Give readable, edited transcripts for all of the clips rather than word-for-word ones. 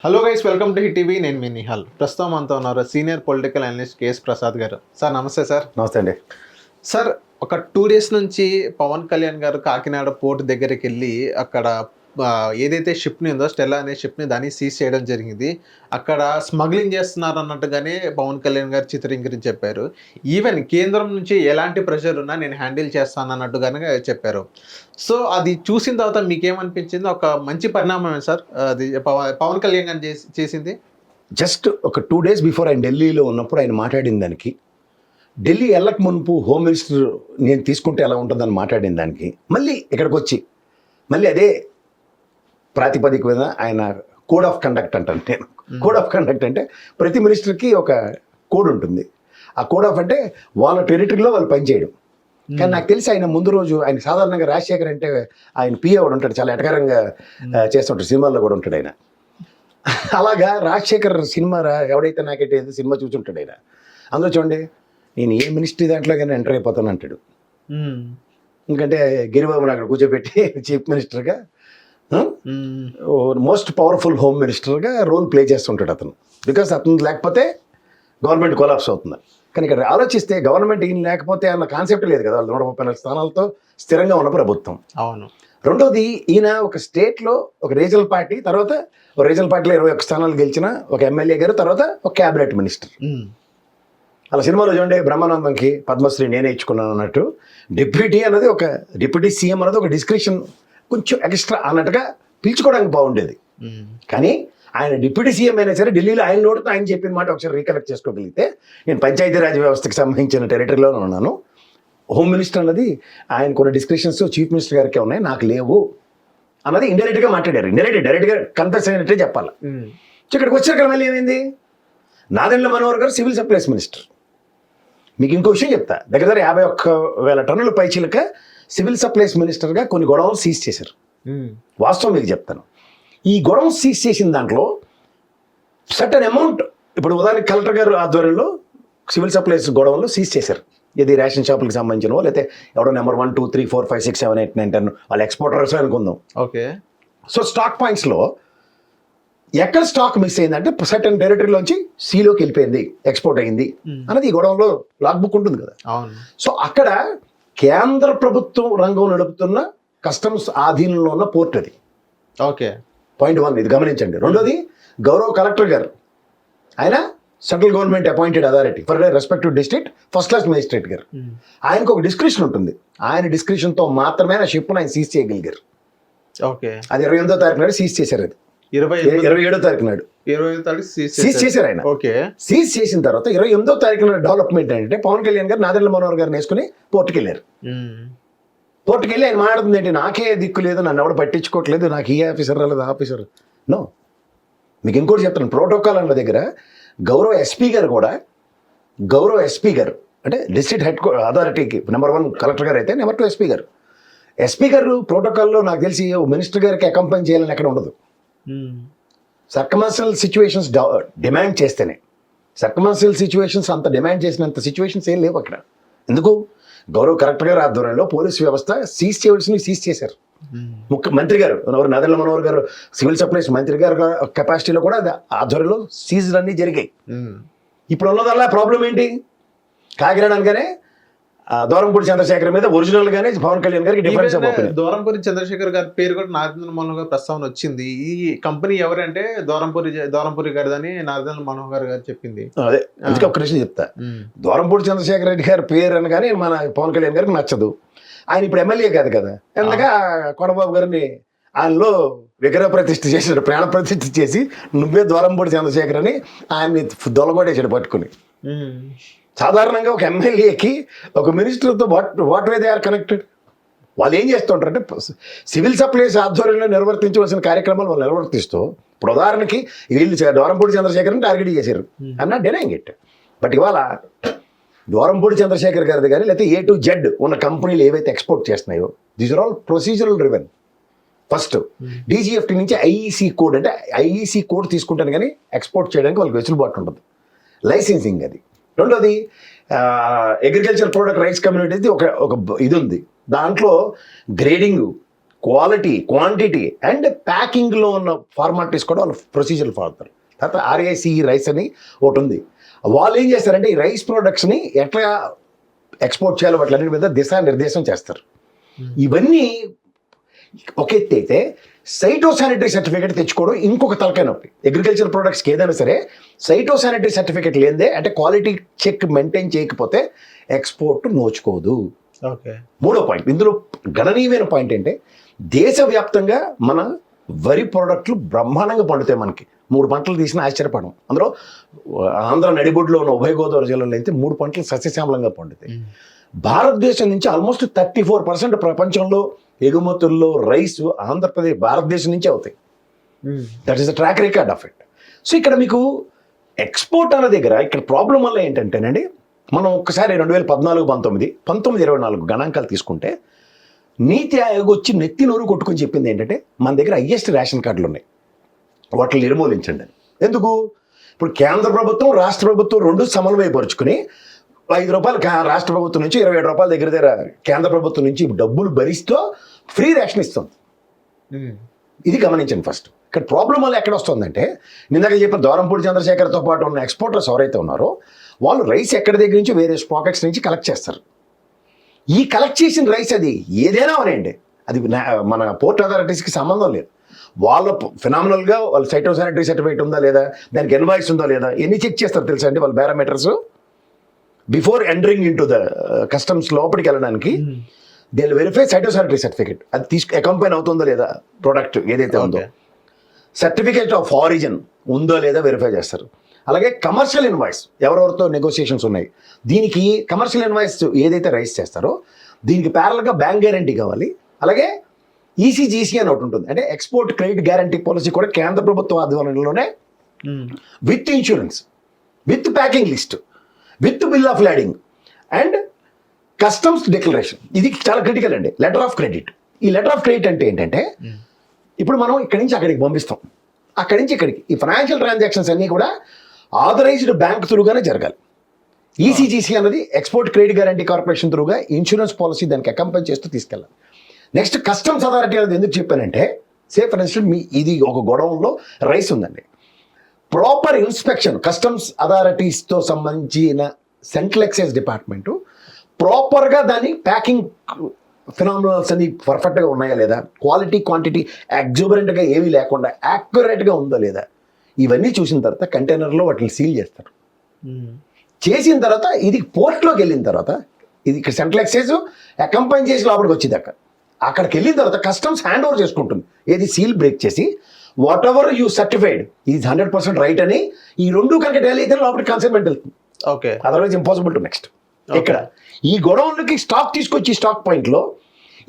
Hello guys, welcome to hit TV. నేను మీ నిహాల్. ప్రస్తుతం మనతో ఉన్నారు senior political analyst KS Prasad గారు. సార్ నమస్తే సార్. నమస్తే అండి. సార్, ఒక 2 డేస్ నుంచి పవన్ కళ్యాణ్ గారు కాకినాడ పోర్ట్ దగ్గరికి వెళ్ళి అక్కడ ఏదైతే షిప్ని ఉందో స్టెల్లా అనే షిప్ని దాన్ని సీజ్ చేయడం జరిగింది. అక్కడ స్మగ్లింగ్ చేస్తున్నారు అన్నట్టుగానే పవన్ కళ్యాణ్ గారు చిత్రీకరించి చెప్పారు. ఈవెన్ కేంద్రం నుంచి ఎలాంటి ప్రెషర్ ఉన్నా నేను హ్యాండిల్ చేస్తాను అన్నట్టుగానే చెప్పారు. సో అది చూసిన తర్వాత మీకేమనిపించింది? ఒక మంచి పరిణామమే సార్ అది పవన్ కళ్యాణ్ గారు చేసింది. జస్ట్ ఒక 2 డేస్ బిఫోర్ ఆయన ఢిల్లీలో ఉన్నప్పుడు ఆయన మాట్లాడిన దానికి, ఢిల్లీ వెళ్ళక మునుపు హోమ్ మినిస్టర్ నేను తీసుకుంటే ఎలా ఉంటుందని మాట్లాడిన దానికి, మళ్ళీ ఇక్కడికి వచ్చి మళ్ళీ అదే ప్రాతిపదిక మీద ఆయన కోడ్ ఆఫ్ కండక్ట్ అంటాను నేను. కోడ్ ఆఫ్ కండక్ట్ అంటే ప్రతి మినిస్టర్కి ఒక కోడ్ ఉంటుంది. ఆ కోడ్ ఆఫ్ అంటే వాళ్ళ టెరిటరీలో వాళ్ళు పనిచేయడం. కానీ నాకు తెలిసి ఆయన ముందు రోజు ఆయన సాధారణంగా రాజశేఖర్ అంటే ఆయన పిఏ కూడా ఉంటాడు, చాలా ఎటకరంగా చేస్తుంటాడు, సినిమాల్లో కూడా ఉంటాడు ఆయన. అలాగా రాజశేఖర్ సినిమా ఎవడైతే నాకైతే సినిమా చూసుంటాడు ఆయన, అందులో చూడండి నేను ఏ మినిస్ట్రీ దాంట్లో కానీ ఎంటర్ అయిపోతాను అంటాడు. ఎందుకంటే గిరిబాబుని అక్కడ కూర్చోబెట్టి చీఫ్ మినిస్టర్గా మోస్ట్ పవర్ఫుల్ హోమ్ మినిస్టర్గా రోల్ ప్లే చేస్తుంటాడు అతను. బికాస్ అతను లేకపోతే గవర్నమెంట్ కొలాప్స్ అవుతుంది. కానీ ఇక్కడ ఆలోచిస్తే గవర్నమెంట్ ఈయన లేకపోతే అన్న కాన్సెప్ట్ లేదు కదా. వాళ్ళు 134 స్థానాలతో స్థిరంగా ఉన్న ప్రభుత్వం. అవును. రెండోది, ఈయన ఒక స్టేట్లో ఒక రీజనల్ పార్టీ, తర్వాత ఒక రీజనల్ పార్టీలో 21 స్థానాలు గెలిచిన ఒక ఎమ్మెల్యే గారు, తర్వాత ఒక క్యాబినెట్ మినిస్టర్. అలా సినిమాలో చూడండి, బ్రహ్మానందంకి పద్మశ్రీ నేనే ఇచ్చుకున్నాను అన్నట్టు, డిప్యూటీ అన్నది ఒక డిప్యూటీ సీఎం అన్నది ఒక డిస్క్రిప్షన్ కొంచెం ఎక్స్ట్రా అన్నట్టుగా పిలుచుకోవడానికి బాగుండేది. కానీ ఆయన డిప్యూటీ సీఎం అయినా సరే ఢిల్లీలో ఆయన నోటితో ఆయన చెప్పిన మాట ఒకసారి రీకలెక్ట్ చేసుకోగలిగితే, నేను పంచాయతీరాజ్ వ్యవస్థకి సంబంధించిన టెరిటరీలోనే ఉన్నాను, హోమ్ మినిస్టర్ అన్నది ఆయన కొన్ని డిస్క్రిప్షన్స్ చీఫ్ మినిస్టర్ గారికి ఉన్నాయి, నాకు లేవు అన్నది ఇండైరెక్ట్గా మాట్లాడారు. డైరెక్ట్గా కన్ఫెస్ అయినట్టే చెప్పాలి. ఇక్కడికి వచ్చాక మళ్ళీ ఏమైంది, నాదెండ్ల మనోహర్ గారు సివిల్ సప్లైస్ మినిస్టర్. మీకు ఇంకో విషయం చెప్తా, దగ్గర 51,000 టన్నుల పైచీలక సివిల్ సప్లైస్ మినిస్టర్గా కొన్ని గొడవలు సీజ్ చేశారు. వాస్తవం మీకు చెప్తాను. ఈ గొడవలు సీజ్ చేసిన దాంట్లో సర్టన్ అమౌంట్, ఇప్పుడు ఉదాహరణకి కలెక్టర్ గారు ఆధ్వర్యంలో సివిల్ సప్లైస్ గొడవలు సీజ్ చేశారు. ఇది రేషన్ షాపులకు సంబంధించిన, లేకపోతే ఎవడో నెంబర్ 1, 2, 3, 4, 5, 6, 7, 8, 9, 10 వాళ్ళ ఎక్స్పోర్టర్స్ అనుకుందాం. ఓకే. సో స్టాక్ పాయింట్స్లో ఎక్కడ స్టాక్ మిస్ అయిందంటే సర్టన్ టెరిటరీలోంచి సీలోకి వెళ్ళిపోయింది, ఎక్స్పోర్ట్ అయింది అన్నది ఈ గొడవలో లాగ్ బుక్ ఉంటుంది కదా. సో అక్కడ కేంద్ర ప్రభుత్వం రంగం నడుపుతున్న కస్టమ్స్ ఆధీనంలో ఉన్న పోర్ట్ అది. ఓకే. పాయింట్ 1 ఇది గమనించండి. రెండోది, గౌరవ కలెక్టర్ గారు ఆయన central government appointed authority for respective district first class magistrate గారు. ఆయనకు ఒక డిస్క్రిప్షన్ ఉంటుంది. ఆయన డిస్క్రిప్షన్తో మాత్రమే ఆ షిప్ను ఆయన సీజ్ చేయగలిగారు. ఓకే. అది 28వ తారీఖు నాడు సీజ్ చేశారు. అది 27వ తారీఖు నాడు సీజ్ చేశారు ఆయన. ఓకే. సీజ్ చేసిన తర్వాత 28వ తారీఖు నాడు డెవలప్మెంట్ ఏంటంటే, పవన్ కళ్యాణ్ గారు నాదెండ్ల మనోహర్ గారిని వేసుకుని పోర్టుకి వెళ్ళారు. పోర్టుకి వెళ్ళి ఆయన మాట్లాడుతుంది ఏంటి, నాకే దిక్కు లేదు, నన్ను ఎవడు పట్టించుకోవట్లేదు, నాకు ఈ ఆఫీసర్ రాలేదు, ఆఫీసర్ నో. మీకు ఇంకోటి చెప్తాను, ప్రోటోకాల్ అన్న దగ్గర గౌరవ ఎస్పీ గారు అంటే డిస్ట్రిక్ట్ హెడ్ అథారిటీకి నెంబర్ 1 కలెక్టర్ గారు అయితే, నెంబర్ 2 ఎస్పీ గారు ప్రోటోకాల్లో నాకు తెలిసి మినిస్టర్ గారికి అకంపెనీ చేయాలని ఎక్కడ ఉండదు. సర్కమర్షియల్ సిచ్యువేషన్స్ డిమాండ్ చేస్తేనే, సర్కమర్షియల్ సిచ్యువేషన్స్ అంత డిమాండ్ చేసినంత సిచ్యువేషన్స్ ఏం లేవు అక్కడ. ఎందుకు, గౌరవ కలెక్టర్ గారు ఆధ్వర్యంలో పోలీస్ వ్యవస్థ సీజ్ చేయవలసినవి సీజ్ చేశారు. మంత్రి గారు నాదెండ్ల మనోహర్ గారు సివిల్ సప్లైస్ మంత్రి గారు కెపాసిటీలో కూడా ఆధ్వర్యంలో సీజ్ అన్నీ జరిగాయి. ఇప్పుడు ఉన్నదల్లా ప్రాబ్లం ఏంటి, కాకినాడ అనగానే దూరంపూడి చంద్రశేఖర్ మీద ఒరిజినల్ గానే పవన్ కళ్యాణ్ గారికి డిఫరెన్స్. దూరంపూడి చంద్రశేఖర్ గారి పేరు కూడా నాదెండ్ల మనోహర్ గారి ప్రస్తావన వచ్చింది. ఈ కంపెనీ ఎవరంటే దూరంపూరి గారిదని నాదెండ్ల మనోహర్ గారు చెప్పింది. అదే అందుకే ఒక విషయం చెప్తా, దూరంపూడి చంద్రశేఖర్ రెడ్డి గారి పేరు అనగానే మన పవన్ కళ్యాణ్ గారికి నచ్చదు. ఆయన ఇప్పుడు ఎమ్మెల్యే కాదు కదా, ఎందుగా కొండబాబు గారిని ఆయనలో విగ్రహ ప్రతిష్ఠ చేసాడు, ప్రాణ ప్రతిష్ఠ చేసి నువ్వే దూరంపూడి చంద్రశేఖర్ అని ఆయన్ని దొలగొట్టేసాడు పట్టుకుని. సాధారణంగా ఒక ఎమ్మెల్యేకి ఒక మినిస్టర్తో what way they are connected. వాళ్ళు ఏం చేస్తుంటారంటే సివిల్ సప్లైస్ ఆధ్వర్యంలో నిర్వర్తించవలసిన కార్యక్రమాలు వాళ్ళు నిర్వర్తిస్తూ, ఇప్పుడు ఉదాహరణకి వీళ్ళు దూరంపూడి చంద్రశేఖర్ని టార్గెట్ చేశారు అన్న డినైయింగ్ ఇట్. బట్ ఇవాళ దూరంపూడి చంద్రశేఖర్ గారిది కానీ లేకపోతే A to Z ఉన్న కంపెనీలు ఏవైతే ఎక్స్పోర్ట్ చేస్తున్నాయో, these are all procedural driven. First DGFT నుంచి IEC కోడ్, అంటే IEC కోడ్ తీసుకుంటాను కానీ ఎక్స్పోర్ట్ చేయడానికి వాళ్ళకి వెసులుబాటు ఉంటుంది, లైసెన్సింగ్ అది. రెండోది, అగ్రికల్చర్ ప్రొడక్ట్ రైట్స్ కమ్యూనిటీ ఒక ఇది ఉంది, దాంట్లో గ్రేడింగ్, క్వాలిటీ, క్వాంటిటీ అండ్ ప్యాకింగ్లో ఉన్న ఫార్మాలిటీస్ కూడా వాళ్ళు ప్రొసీజర్లు ఫాలో అవుతారు. తర్వాత RACE రైస్ అని ఒకటి ఉంది. వాళ్ళు ఏం చేస్తారంటే ఈ రైస్ ప్రొడక్ట్స్ని ఎట్లా ఎక్స్పోర్ట్ చేయాలో వాటి మీద దిశానిర్దేశం చేస్తారు. ఇవన్నీ ఒక ఎత్తి అయితే సైటోసానిటరీ సర్టిఫికేట్ తెచ్చుకోవడం ఇంకొక తలకాయ నొప్పి. అగ్రికల్చర్ ప్రొడక్ట్స్కి ఏదైనా సరే సైటోసానిటరీ సర్టిఫికేట్ లేదే, అంటే క్వాలిటీ చెక్ మెయింటైన్ చేయకపోతే ఎక్స్పోర్ట్ నోచుకోదు. ఓకే. మూడో పాయింట్, ఇందులో గణనీయమైన పాయింట్ ఏంటంటే దేశవ్యాప్తంగా మన వరి ప్రోడక్ట్లు బ్రహ్మాండంగా పండుతాయి. మనకి 3 పంటలు తీసినా ఆశ్చర్యపడం. అందులో ఆంధ్ర నడిబొడ్డులో ఉన్న ఉభయ గోదావరి జిల్లాలో అయితే 3 పంటలు సస్యశ్యామలంగా పండుతాయి. భారతదేశం నుంచి ఆల్మోస్ట్ 34% ప్రపంచంలో ఎగుమతుల్లో రైస్ ఆంధ్రప్రదేశ్ భారతదేశం నుంచే అవుతాయి. That is the track record of it. So ఇక్కడ మీకు ఎక్స్పోర్ట్ అన్న దగ్గర ఇక్కడ ప్రాబ్లం వల్ల ఏంటంటేనండి, మనం ఒక్కసారి 2014, 19, 24 గణాంకాలు తీసుకుంటే నీతి ఆయోగ్ వచ్చి నెత్తి నోరు కొట్టుకొని చెప్పింది ఏంటంటే మన దగ్గర హైయెస్ట్ రేషన్ కార్డులు ఉన్నాయి, వాటిని నిర్మూలించండి అని. ఎందుకు? ఇప్పుడు కేంద్ర ప్రభుత్వం రాష్ట్ర ప్రభుత్వం రెండు సమన్వయపరుచుకుని ₹5 రాష్ట్ర ప్రభుత్వం నుంచి ₹27 దగ్గర కేంద్ర ప్రభుత్వం నుంచి డబ్బులు భరిస్తూ ఫ్రీ రేషన్ ఇస్తుంది. ఇది గమనించండి ఫస్ట్. ఇక్కడ ప్రాబ్లం వల్ల ఎక్కడ వస్తుందంటే, నిన్నగా చెప్పిన దూరంపూడి చంద్రశేఖర్తో పాటు ఉన్న ఎక్స్పోర్టర్స్ ఎవరైతే ఉన్నారో వాళ్ళు రైస్ ఎక్కడి దగ్గర నుంచి వేరే పాకెట్స్ నుంచి కలెక్ట్ చేస్తారు. ఈ కలెక్ట్ చేసిన రైస్ అది ఏదైనా అవనండి, అది మన పోర్ట్ అథారిటీస్కి సంబంధం లేదు. వాళ్ళ ఫినామినల్గా వాళ్ళ సైటోసానిటరీ సర్టిఫికేట్ ఉందా లేదా, దానికి ఇన్వాయిస్ ఉందా లేదా, ఎన్ని చెక్ చేస్తారు తెలుసా అండి వాళ్ళ parameters before entering in to the customs లోపలికి వెళ్ళడానికి. దే వెరిఫై సైటోసానిటరీ సర్టిఫికేట్, అది అకంపైన్ అవుతుందో లేదా ప్రోడక్ట్ ఏదైతే ఉందో, సర్టిఫికేట్ ఆఫ్ ఆరిజిన్ ఉందో లేదా వెరిఫై చేస్తారు. అలాగే కమర్షియల్ ఇన్వాయిస్ ఎవరెవరితో నెగోసియేషన్స్ ఉన్నాయి, దీనికి కమర్షియల్ ఇన్వాయిస్ ఏదైతే రైస్ చేస్తారో దీనికి ప్యారల్గా బ్యాంక్ గ్యారంటీ కావాలి. అలాగే ECGC అని ఒకటి ఉంటుంది, అంటే ఎక్స్పోర్ట్ క్రెడిట్ గ్యారంటీ పాలసీ కూడా కేంద్ర ప్రభుత్వ ఆధ్వర్యంలోనే with insurance, with packing list, with bill of lading and customs declaration. ఇది చాలా క్రిటికల్ అండి. Letter of credit. ఈ లెటర్ ఆఫ్ క్రెడిట్ అంటే ఏంటంటే, ఇప్పుడు మనం ఇక్కడి నుంచి అక్కడికి పంపిస్తాం, అక్కడి నుంచి ఇక్కడికి ఈ ఫైనాన్షియల్ ట్రాన్సాక్షన్స్ అన్నీ కూడా ఆథరైజ్డ్ బ్యాంక్ త్రూగానే జరగాలి. ECGC అన్నది ఎక్స్పోర్ట్ క్రెడిట్ గ్యారంటీ కార్పొరేషన్ త్రూగా ఇన్సూరెన్స్ పాలసీ దానికి అకంపెనీ చేస్తూ తీసుకెళ్ళాలి. నెక్స్ట్ కస్టమ్స్ అథారిటీ అనేది ఎందుకు చెప్పానంటే, సే ఫర్ ఇన్స్టెన్స్ మీ ఇది ఒక గొడవంలో రైస్ ఉందండి, ప్రాపర్ ఇన్స్పెక్షన్ కస్టమ్స్ అథారిటీస్తో సంబంధించిన సెంట్రల్ ఎక్సైజ్ డిపార్ట్మెంటు ప్రాపర్గా దాని ప్యాకింగ్ ఫినామినల్స్ అన్ని పర్ఫెక్ట్గా ఉన్నాయా లేదా, క్వాలిటీ క్వాంటిటీ ఎగ్జూబరెంట్గా ఏమీ లేకుండా యాక్యురేట్గా ఉందా లేదా, ఇవన్నీ చూసిన తర్వాత కంటైనర్లో వాటిని సీల్ చేస్తారు. చేసిన తర్వాత ఇది పోర్ట్లోకి వెళ్ళిన తర్వాత ఇది ఇక్కడ సెంట్రల్ ఎక్సైజ్ అకంపైన్ చేసి లోపలికి వచ్చింది. అక్కడికి వెళ్ళిన తర్వాత కస్టమ్స్ హ్యాండ్ ఓవర్ చేసుకుంటుంది, ఏది సీల్ బ్రేక్ చేసి what ever you certified is 100% right అని. ఈ రెండు కనుక టాలీ అయితే లోపలికి కన్సైన్మెంట్ వెళ్తుంది. Okay, otherwise impossible to next. ఇక్కడ ఈ గొడవలకి స్టాక్ తీసుకొచ్చి స్టాక్ పాయింట్లో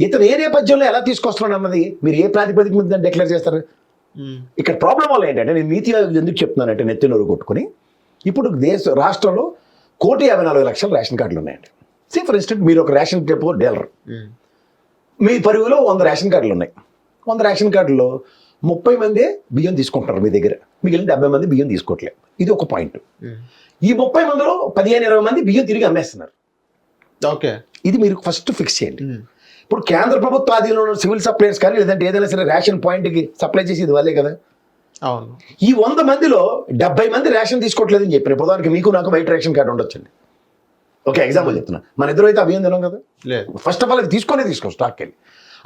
ఇతను ఏ నేపథ్యంలో ఎలా తీసుకొస్తున్నాడు అన్నది మీరు ఏ ప్రాతిపదిక మీద డిక్లేర్ చేస్తారు. ఇక్కడ ప్రాబ్లం వల్ల ఏంటంటే, నేను నీతి ఆయోగ్ ఎందుకు చెప్తున్నానంటే నెత్తినోరు కొట్టుకుని, ఇప్పుడు రాష్ట్రంలో 1,54,00,000 రేషన్ కార్డులు ఉన్నాయండి. సే ఫర్ ఇన్స్టెంట్ మీరు ఒక రేషన్ డిపో డీలర్, మీ పరిధిలో 100 రేషన్ కార్డులు ఉన్నాయి. 100 రేషన్ కార్డుల్లో 30 మంది బియ్యం తీసుకుంటారు మీ దగ్గర, మిగిలిన 70 మంది బియ్యం తీసుకోవట్లేదు. ఇది ఒక పాయింట్. ఈ 30 మందిలో 15-20 మంది బియ్యం తిరిగి అమ్మేస్తున్నారు. ఓకే, ఇది మీరు ఫస్ట్ ఫిక్స్ చేయండి. ఇప్పుడు కేంద్ర ప్రభుత్వ ఆధీనంలో ఉన్న సివిల్ సప్లైస్ కానీ లేదంటే ఏదైనా సరే రేషన్ పాయింట్కి సప్లై చేసేది వాళ్ళే కదా. అవును. ఈ 100 మందిలో 70 మంది రేషన్ తీసుకోవట్లేదని చెప్పిన ఉదాహరణకి మీకు నాకు వైట్ రేషన్ కార్డు ఉండొచ్చండి. ఓకే, ఎగ్జాంపుల్ చెప్తున్నా. మన ఇద్దరు అయితే అభియం తినాం కదా, ఫస్ట్ ఆఫ్ ఆల్ అది తీసుకో స్టాక్ వెళ్ళి.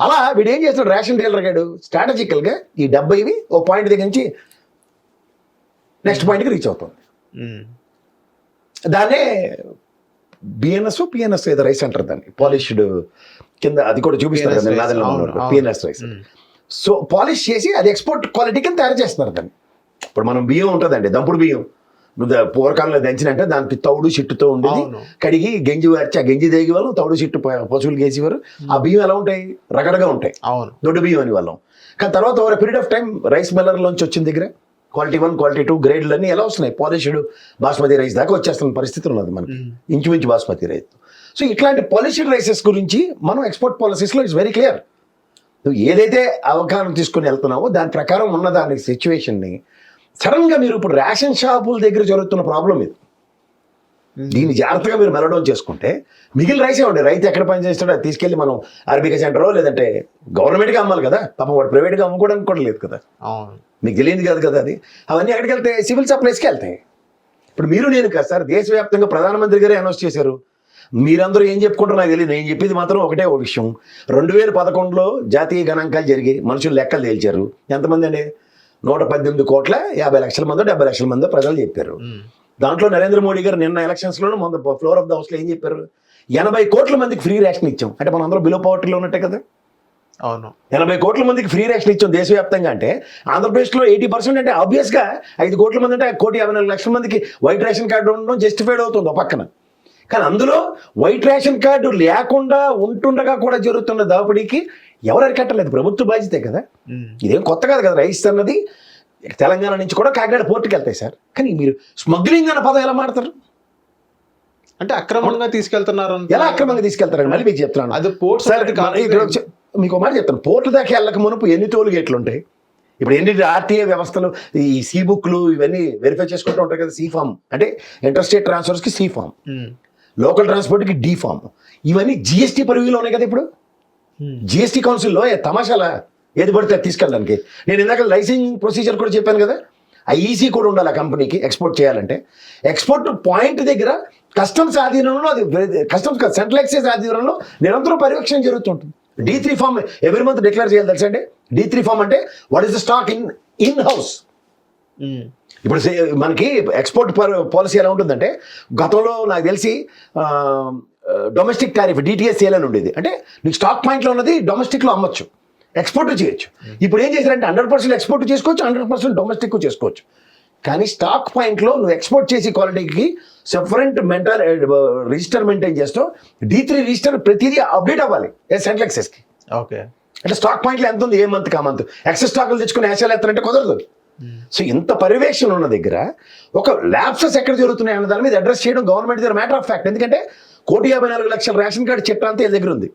అలా వీడు ఏం చేస్తాడు, రేషన్ డీలర్ గాడు స్ట్రాటజికల్గా ఈ 70వి ఓ పాయింట్ దగ్గర నుంచి నెక్స్ట్ పాయింట్కి రీచ్ అవుతుంది. దాన్నే పిఎన్ఎస్ ఏదో రైస్ అంటారు దాన్ని, పాలిష్డ్ కింద అది కూడా చూపిస్తారు కదా పిఎన్ఎస్ రైస్. సో పాలిష్ చేసి అది ఎక్స్పోర్ట్ క్వాలిటీ కింద తయారు చేస్తున్నారు దాన్ని. ఇప్పుడు మనం బియ్యం ఉంటుందండి, దంపుడు బియ్యం పూర్వకాలంలో దంచినంటే దానికి తౌడు చిట్టుతో ఉండేది, కడిగి గంజి వార్చి ఆ గంజి దేగి వాళ్ళం, తౌడు చిట్టు పశువులు గేసేవారు. ఆ బియ్యం ఎలా ఉంటాయి, రగడగా ఉంటాయి, దొడ్డు బియ్యం అని వాళ్ళం. కానీ తర్వాత over period of time rice మిల్లర్లోంచి వచ్చిన దగ్గర క్వాలిటీ 1, క్వాలిటీ 2 గ్రేడ్లు అన్నీ ఎలా వస్తున్నాయి, పాలిష్డ్ బాస్మతి రైస్ దాకా వచ్చేస్తున్న పరిస్థితి ఉన్నది మనకి, ఇంచుమించు బాస్మతి రైస్. సో ఇట్లాంటి పాలిష్డ్ రైసెస్ గురించి మనం ఎక్స్పోర్ట్ పాలసీస్లో ఇట్స్ వెరీ క్లియర్. నువ్వు ఏదైతే అవగాహన తీసుకుని వెళ్తున్నావో దాని ప్రకారం ఉన్న దాని సిచ్యువేషన్ని సడన్గా మీరు ఇప్పుడు రేషన్ షాపుల దగ్గర జరుగుతున్న ప్రాబ్లం ఇది. దీన్ని జాగ్రత్తగా మీరు మెలడౌన్ చేసుకుంటే మిగిలిన రైసే ఉండే రైతు ఎక్కడ పని చేస్తాడో అది తీసుకెళ్ళి మనం అరబికా సెంటరో లేదంటే గవర్నమెంట్గా అమ్మాలి కదా, పాపం వాడు ప్రైవేట్గా అమ్ముకోవడానికి కూడా లేదు కదా, అవును. మీకు తెలియదు కాదు కదా అది. అవన్నీ ఎక్కడికి వెళ్తాయి? సివిల్ సప్లైస్కి వెళ్తాయి. ఇప్పుడు మీరు నేను కదా సార్, దేశవ్యాప్తంగా ప్రధానమంత్రి గారే అనౌన్స్ చేశారు. మీరందరూ ఏం చెప్పుకుంటారో నాకు తెలియదు, నేను చెప్పేది మాత్రం ఒకటే ఒక విషయం. 2011లో జాతీయ గణాంకాలు జరిగి మనుషులు లెక్కలు తేల్చారు. ఎంతమంది అండి? 118,50,00,000 మందో 70 లక్షల మందో ప్రజలు చెప్పారు. దాంట్లో నరేంద్ర మోడీ గారు నిన్న ఎలక్షన్స్లోనూ మొన్న ఫ్లోర్ ఆఫ్ ద హౌస్లో ఏం చెప్పారు? 80 కోట్ల మందికి ఫ్రీ రేషన్ ఇచ్చాం. అంటే మనం అందరూ బిలో పవర్టీలో ఉన్నట్టే కదా. అవును. 80 కోట్ల మందికి ఫ్రీ రేషన్ ఇచ్చాం దేశవ్యాప్తంగా. అంటే ఆంధ్రప్రదేశ్లో 80% అంటే ఆబ్వియస్గా 5 కోట్ల మంది అంటే 1,54,00,000 మందికి వైట్ రేషన్ కార్డు ఉండడం జస్టిఫైడ్ అవుతుంది ఒక పక్కన. కానీ అందులో వైట్ రేషన్ కార్డు లేకుండా ఉంటుండగా కూడా జరుగుతున్న దోపిడీకి ఎవరు అరికట్టలేదు? ప్రభుత్వ బాధ్యతే కదా. ఇదేం కొత్త కాదు కదా. రైస్ అన్నది తెలంగాణ నుంచి కూడా కాకినాడ పోర్టుకి వెళ్తాయి సార్. కానీ మీరు స్మగ్లింగ్ అన్న పదం ఎలా మాడతారు? అంటే అక్రమంగా తీసుకెళ్తున్నారు. ఎలా అక్రమంగా తీసుకెళ్తారని మళ్ళీ మీకు చెప్తున్నాను. అది పోర్ట్ సార్ మీకు మాట చెప్తాను. పోర్టు దాకా వెళ్ళక మునుపు ఎన్ని టోల్ గేట్లు ఉంటాయి? ఇప్పుడు ఎన్ని ఆర్టీఏ వ్యవస్థలు, ఈ సీ బుక్లు ఇవన్నీ వెరిఫై చేసుకుంటూ ఉంటాయి కదా. సి ఫామ్ అంటే ఇంటర్స్టేట్ ట్రాన్స్ఫర్స్కి సి ఫామ్, లోకల్ ట్రాన్స్పోర్ట్కి డి ఫామ్. ఇవన్నీ జిఎస్టీ పరివిలో ఉన్నాయి కదా. ఇప్పుడు జిఎస్టీ కౌన్సిల్లో తమాషాలా ఏది పడితే అది తీసుకెళ్ళడానికి. నేను ఇందాక లైసెన్సింగ్ ప్రొసీజర్ కూడా చెప్పాను కదా. ఐఈసీ కూడా ఉండాలి ఆ కంపెనీకి ఎక్స్పోర్ట్ చేయాలంటే. ఎక్స్పోర్ట్ పాయింట్ దగ్గర కస్టమ్స్ ఆధీనంలో, అది కస్టమ్స్ సెంట్రల్ ఎక్సైజ్ ఆధీనంలో నిరంతరం పర్యవేక్షణ జరుగుతుంటుంది. D3 form every month declare చేయాలి తెలుసా అండి. D3 ఫామ్ అంటే what is the stock in house. ఇప్పుడు మనకి ఎక్స్పోర్ట్ పాలసీ ఎలా ఉంటుందంటే, గతంలో నాకు తెలిసి డొమెస్టిక్ టారిఫ్ DTSCL అని ఉండేది. అంటే నీకు స్టాక్ పాయింట్లో ఉన్నది డొమెస్టిక్లో అమ్మొచ్చు, ఎక్స్పోర్ట్ చేయొచ్చు. ఇప్పుడు ఏం చేశారంటే 100% ఎక్స్పోర్ట్ చేసుకోవచ్చు, 100% డొమెస్టిక్ చేసుకోవచ్చు. కానీ స్టాక్ పాయింట్లో నువ్వు ఎక్స్పోర్ట్ చేసి క్వాలిటీకి సెపరేట్ రిజిస్టర్ మెయింటైన్ చేస్తావు. D3 రిజిస్టర్ ప్రతిదీ అప్డేట్ అవ్వాలి సెంట్రల్ ఎక్సైజ్కి. ఓకే. అంటే స్టాక్ పాయింట్లో ఎంత ఉంది, ఏ మంత్ కా మంత్ ఎక్సెస్ స్టాకులు తెచ్చుకుని యాసాలు ఎత్తారంటే కుదరదు. సో ఇంత పర్యవేక్షణ ఉన్న దగ్గర ఒక ల్యాప్సెస్ ఎక్కడ జరుగుతున్నాయి అన్న దాని మీద అడ్రస్ చేయడం గవర్నమెంట్ దగ్గర మ్యాటర్ ఆఫ్ ఫ్యాక్ట్. ఎందుకంటే 1,54,00,000 రేషన్ కార్డు చట్టం అంతా వీళ్ళ దగ్గర ఉంది.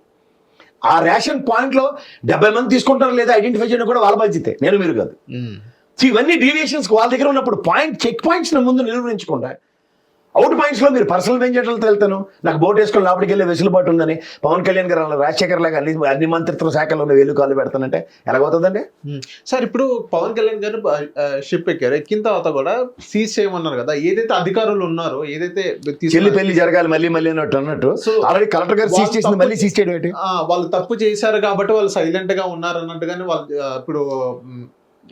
ఆ రేషన్ పాయింట్లో 70 మంది తీసుకుంటారు లేదా ఐడెంటిఫై చేయడం కూడా వాళ్ళ బాధ్యతే, నేను మీరు కాదు. సో ఇవన్నీ డీవియేషన్స్ వాళ్ళ దగ్గర ఉన్నప్పుడు చెక్ పాయింట్స్ ముందు నిర్వహించకుండా అవుట్ పాయింట్స్ లో మీరు పర్సనల్ వెంజెట్లతో వెళ్తాను, నాకు బోట్ వేసుకొని లోపలికి వెళ్ళే వెసులుబాటు ఉందని పవన్ కళ్యాణ్ గారు రాజశేఖర్ లాగా అన్ని మంత్రిత్వ శాఖలో వేలు కాళ్ళు పెడతానంటే ఎలాగవుతుందండి? సార్ ఇప్పుడు పవన్ కళ్యాణ్ గారు షిప్ ఎక్కారు, ఎక్కిన తర్వాత కూడా సీజ్ చేయమన్నారు కదా. ఏదైతే అధికారులు ఉన్నారో, ఏదైతే చెల్లి పెళ్లి జరగాలి మళ్ళీ మళ్ళీ అన్నట్టు ఆల్రెడీ కలెక్టర్ గారు సీజ్ చేసింది, మళ్ళీ సీజ్ చేయడం ఏంటి? వాళ్ళు తప్పు చేశారు కాబట్టి వాళ్ళు సైలెంట్ గా ఉన్నారు అన్నట్టుగానే వాళ్ళు ఇప్పుడు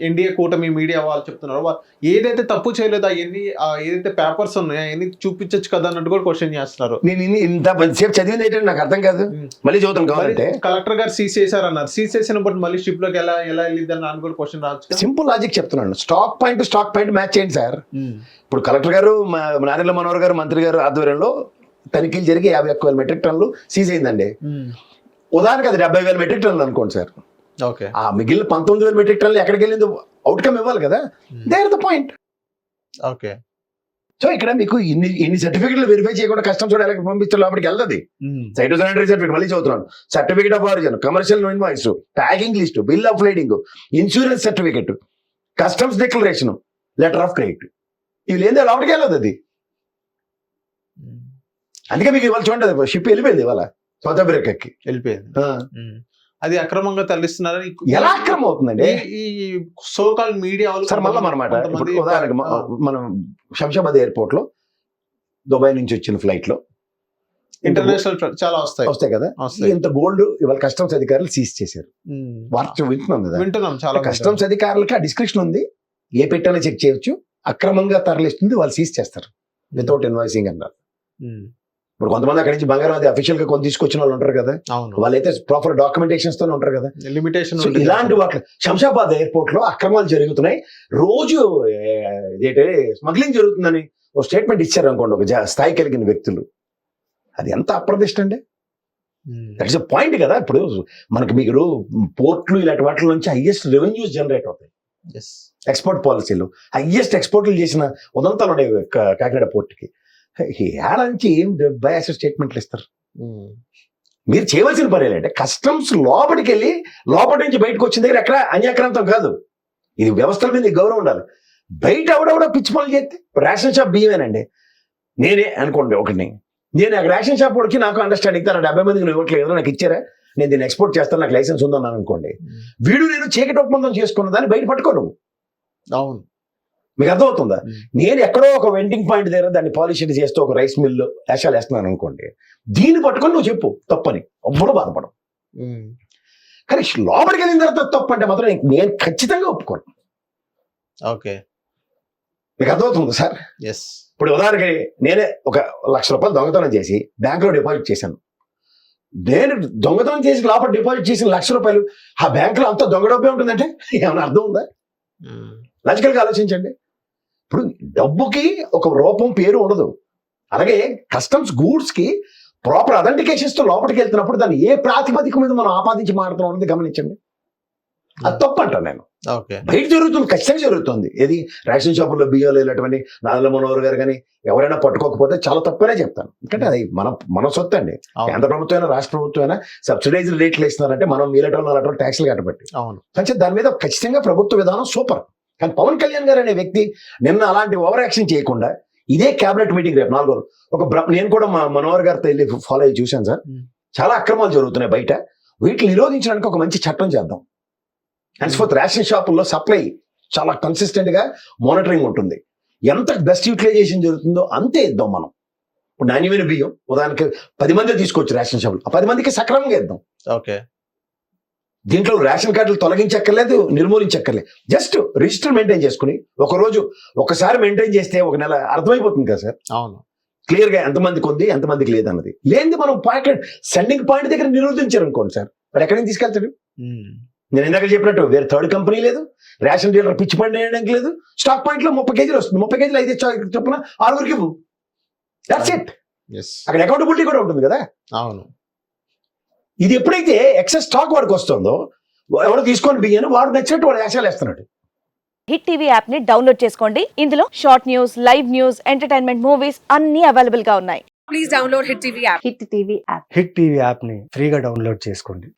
ఎన్డీఏ కూటమి మీడియా వాళ్ళు చెప్తున్నారు. ఏదైతే తప్పు చేయలేదో అవన్నీ ఏదైతే పేపర్స్ ఉన్నాయో అవన్నీ చూపించచ్చు కదా అన్నట్టు కూడా క్వశ్చన్ చేస్తున్నారు. నేను ఇంత సేపు చదివింది ఏంటంటే నాకు అర్థం కాదు, మళ్ళీ చదువుతాను కావాలంటే. కలెక్టర్ గారు సీజ్ చేశారన్నారు, సీజ్ చేసినప్పుడు మళ్ళీ షిప్ లోకి ఎలా వెళ్ళింది అని కూడా క్వశ్చన్ రావచ్చు. సింపుల్ లాజిక్ చెప్తున్నాను. స్టాక్ పాయింట్ మ్యాచ్ చేయండి సార్. ఇప్పుడు కలెక్టర్ గారు, నాదెండ్ల మనోహర్ గారు, మంత్రి గారు ఆధ్వర్యంలో తనిఖీలు జరిగి 51,000 మెట్రిక్ టన్నులు సీజ్ అయిందండి. ఉదాహరణకు అది 70,000 మెట్రిక్ టన్నులు అనుకోండి సార్. ఓకే. ఆ మిగిలిన 19,000 మెట్రిక్ టన్నులు ఎక్కడికి వెళ్ళిందో అవుట్కమ్ ఇవ్వాలి కదా. They are the point. Okay. So ఇక్కడ మీకు ఇన్ని సర్టిఫికెట్లు వెరిఫై చేయకుండా కస్టమ్స్ ఎలా పంపిస్తారు లోపలికి వెళ్తుంది. సైటోసానిటరీ సర్టిఫికేట్ మళ్ళీ చదువుతున్నాను, certificate of origin, commercial invoice, packing list, bill of lading, insurance certificate, customs declaration, letter of credit, ఇవి లేదా లోపలికి వెళ్ళదు అది. అందుకే మీకు ఇవాళ చూడండి షిప్ వెళ్ళిపోయింది, ఇవాళ సౌత్ అమెరికాకి వెళ్ళిపోయింది. అది అక్రమంగా తరలిస్తున్నారని ఎలా అక్రమం అవుతుందండి? ఈ సోకాల్ మీడియా సార్ మళ్ళీ అనమాట. ఇప్పుడు ఉదాహరణకు మనం శంషాబాద్ ఎయిర్పోర్ట్ లో దుబాయ్ నుంచి వచ్చిన ఫ్లైట్ లో ఇంటర్నేషనల్ చాలా వస్తాయి కదా. ఇంత గోల్డ్ ఇవాళ కస్టమ్స్ అధికారులు సీజ్ చేశారు. వింటున్నాం చాలా. కస్టమ్స్ అధికారులకి ఆ డిస్క్రిప్షన్ ఉంది, ఏ పెట్టాలో చెక్ చేయొచ్చు. అక్రమంగా తరలిస్తుంది వాళ్ళు సీజ్ చేస్తారు వితౌట్ ఇన్వాయిసింగ్ అన్నారు. ఇప్పుడు కొంతమంది అక్కడి నుంచి బంగారం అది అఫీషియల్ గా కొంత తీసుకొచ్చిన వాళ్ళు ఉంటారు కదా, వాళ్ళైతే ప్రాపర్ డాక్యుమెంటేషన్స్ తో ఉంటారు కదా. లిమిటేషన్ ఇలాంటి వాటి శంషాబాద్ ఎయిర్పోర్ట్ లో అక్రమాలు జరుగుతున్నాయి, రోజు స్మగ్లింగ్ జరుగుతుందని ఒక స్టేట్మెంట్ ఇచ్చారు అనుకోండి ఒక స్థాయి కలిగిన వ్యక్తులు. అది ఎంత అప్రదిష్ట అండి. దట్ ఇస్ పాయింట్ కదా. ఇప్పుడు మనకి మీరు పోర్ట్లు ఇలాంటి వాటి నుంచి హైయెస్ట్ రెవెన్యూస్ జనరేట్ అవుతాయి. ఎక్స్పోర్ట్ పాలసీలు హైయెస్ట్ ఎక్స్పోర్ట్లు చేసిన ఉదంతాలు ఉన్నాయి కాకినాడ పోర్ట్కి. ఏడాది ఏం బయాస్ స్టేట్మెంట్లు ఇస్తారు? మీరు చేయవలసిన పని ఏంటంటే కస్టమ్స్ లోపలికి వెళ్ళి లోపలి నుంచి బయటకు వచ్చిన దగ్గర ఎక్కడ అన్యాక్రాంతం కాదు. ఇది వ్యవస్థల మీద గౌరవం ఉండాలి. బయట ఎవడెవడో పిచ్చి పనులు చేస్తే రేషన్ షాప్ బియ్యమేనండి. నేనే అనుకోండి ఒకటిని, నేను అక్కడ రేషన్ షాప్ వాడికి నాకు అండర్స్టాండింగ్ తన 70 మందికి నువ్వు ఇవ్వట్లేదు నాకు ఇచ్చారా, నేను దీన్ని ఎక్స్పోర్ట్ చేస్తాను నాకు లైసెన్స్ ఉందన్నాను అనుకోండి, వీడు నేను చీకటి ఒప్పందం చేసుకున్న దాన్ని బయట పట్టుకో నువ్వు. అవును. మీకు అర్థమవుతుందా? నేను ఎక్కడో ఒక వెండింగ్ పాయింట్ దగ్గర దాన్ని పాలిష్ చేస్తూ ఒక రైస్ మిల్ వేషాలు వేస్తున్నాను అనుకోండి, దీన్ని పట్టుకొని నువ్వు చెప్పు తప్పని, ఎవ్వడూ బాధపడవు. కానీ లోపలికి వెళ్ళిన తర్వాత తప్పు అంటే మాత్రం నేను ఖచ్చితంగా ఒప్పుకోను. ఓకే. మీకు అర్థమవుతుంది సార్? ఎస్. ఇప్పుడు ఉదాహరణకి నేనే ఒక ₹1,00,000 దొంగతనం చేసి బ్యాంకులో డిపాజిట్ చేశాను. నేను దొంగతనం చేసి లోపల డిపాజిట్ చేసిన ₹1,00,000 ఆ బ్యాంకులో అంత దొంగ డబ్బే ఉంటుందంటే ఏమైనా అర్థం ఉందా? లాజికల్గా ఆలోచించండి. ఇప్పుడు డబ్బుకి ఒక రూపం పేరు ఉండదు. అలాగే కస్టమ్స్ గూడ్స్ కి ప్రాపర్ అథెంటికేషన్స్ తో లోపలికి వెళ్తున్నప్పుడు దాన్ని ఏ ప్రాతిపదిక మీద మనం ఆపాదించి మాట్లాడుతున్నాం అనేది గమనించండి. అది తప్పు అంటాను నేను. ఓకే. బయట జరుగుతుంది, ఖచ్చితంగా జరుగుతుంది. ఏది రేషన్ షాపుల్లో బియ్యాలు ఇలాంటివన్నీ నాదల మనోహర్ గారు కానీ ఎవరైనా పట్టుకోకపోతే చాలా తప్పనే చెప్తాను. ఎందుకంటే అది మన సొత్తు అండి. కేంద్ర ప్రభుత్వం అయినా రాష్ట్ర ప్రభుత్వం అయినా సబ్సిడైజ్డ్ రేట్లు ఇస్తున్నారంటే మనం మీలటం ట్యాక్స్లు కట్టబట్టి. అవును. అంటే దాని మీద ఖచ్చితంగా ప్రభుత్వ విధానం సూపర్. కానీ పవన్ కళ్యాణ్ గారు అనే వ్యక్తి నిన్న అలాంటి ఓవర్ యాక్షన్ చేయకుండా ఇదే క్యాబినెట్ మీటింగ్ రేపు 4 నేను కూడా మా మనోహర్ గారితో వెళ్ళి ఫాలో అయ్యి చూశాను సార్. చాలా అక్రమాలు జరుగుతున్నాయి బయట, వీటిని నిరోధించడానికి ఒక మంచి చట్టం చేద్దాం. హెన్స్ఫోర్త్ రేషన్ షాపుల్లో సప్లై చాలా కన్సిస్టెంట్ గా మానిటరింగ్ ఉంటుంది. ఎంత బెస్ట్ యూటిలైజేషన్ జరుగుతుందో అంతే ఇద్దాం మనం. ఇప్పుడు నాణ్యమైన బియ్యం ఉదాహరణకి 10 మంది తీసుకోవచ్చు రేషన్ షాపులు, ఆ 10 మందికి సక్రమంగా ఇద్దాం. ఓకే. దీంట్లో రేషన్ కార్డులు తొలగించక్కర్లేదు, నిర్మూలించక్కర్లేదు. జస్ట్ రిజిస్టర్ మెయింటైన్ చేసుకుని ఒకసారి మెయింటైన్ చేస్తే ఒక నెల అర్థమైపోతుంది కదా సార్. అవును. క్లియర్ గా ఎంతమందికి ఉంది ఎంతమందికి లేదన్నది. లేనిది మనం పాకెట్ సెండింగ్ పాయింట్ దగ్గర నిరోధించారు అనుకోండి సార్, మరి ఎక్కడి నుంచి తీసుకెళ్తాడు? నేను ఇందాక చెప్పినట్టు వేరే థర్డ్ కంపెనీ లేదు, రేషన్ డీలర్ పిచ్చి పండి వేయడానికి లేదు. స్టాక్ పాయింట్ లో 30 కేజీలు వస్తుంది, 30 కేజీలు అయితే చొప్పున 6 ఇవ్వు. That's it. అక్కడ అకౌంటబిలిటీ కూడా ఉంటుంది కదా. అవును. ఇది ఎప్పుడైతే ఎక్సెస్ స్టాక్ వాడికి వస్తుందో ఎవరు తీసుకొని బియ్యాన్ని వాడు నచ్చినట్టు వాడు వేషాలు వేస్తున్నాడు. హిట్ టీవీ యాప్ ని డౌన్లోడ్ చేసుకోండి. ఇందులో short news, live news, entertainment movies అన్ని అవైలబుల్ గా ఉన్నాయి. Please download hit TV app. Hit TV యాప్ని ఫ్రీగా డౌన్లోడ్ చేసుకోండి.